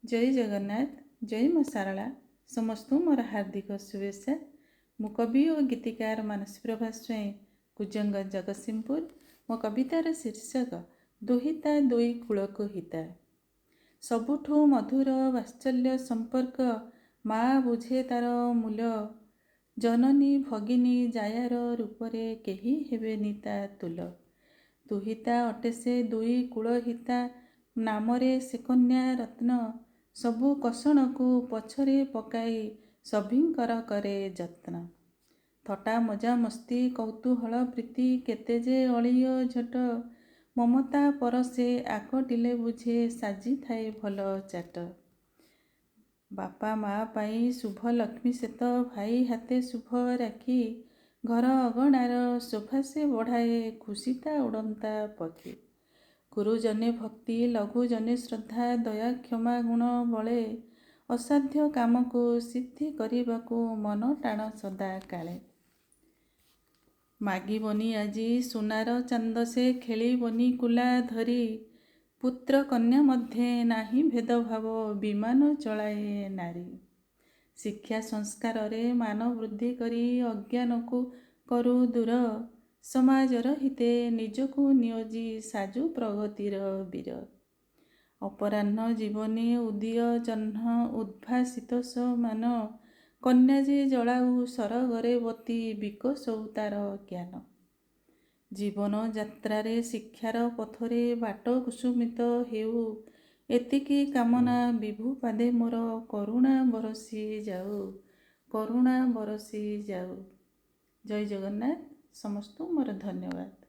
जय जगन्नाथ। जय मां सारला। समस्त मोर हार्दिक शुभेच्छा। मु कवि और गीतिकार मानसी प्रभा स्वयं कुजंग जगतसिंहपुर। मो कवितार शीर्षक दुहिता दुई कूलको हिता। सबुठु मधुर वात्सल्य संपर्क माँ बुझे तार मूल्य। जननी भगिनी जायार रूपरे केही हेबेनि ता तुल। दुहिता अटे से दुई कूल हिता नामरे से कन्या रत्न। सबु कषणकु पछरे पकाई सभिंकर करे जत्न। थटा मजा मस्ती कौतूहल प्रीति केते जे अळिय झट। ममता परसे आकटिले बुझे साजी थाए भल चाट। बापा माँ पाई शुभ लक्ष्मी सेत भाई हाथे शुभ राखी। घर अगणार शोभा से बढ़ाए खुशिता उड़ंता पक्षी। गुरुजने भक्ति लघुजने श्रद्धा दया क्षमा गुण बले। असाध्य काम को सिद्धि करने मन टाण सदा काले। मागिबनी आजी सुनार चांद से खेलिबनी कुला धरी। पुत्र कन्या मध्य नाही भेदभाव विमान चलाए नारी। शिक्षा संस्कार रे मान वृद्धि करी अज्ञान को करू दूर। समाजर हिते निजको नियोजी साजु प्रगतिर वीर। अपराह्न जीवने उदय जह्न उद्भासित मान। कन्या जे जलाऊ सरगरे बती विकसौ तार ज्ञान। जीवन यात्रारे शिक्षार पथरे बाट कुसुमित हेउ। एतिकी कामना विभु पादे मोर करुणा बरसी जाऊ। करुणा बरसी जाऊ। जय जगन्नाथ। समस्त मोर धन्यवाद।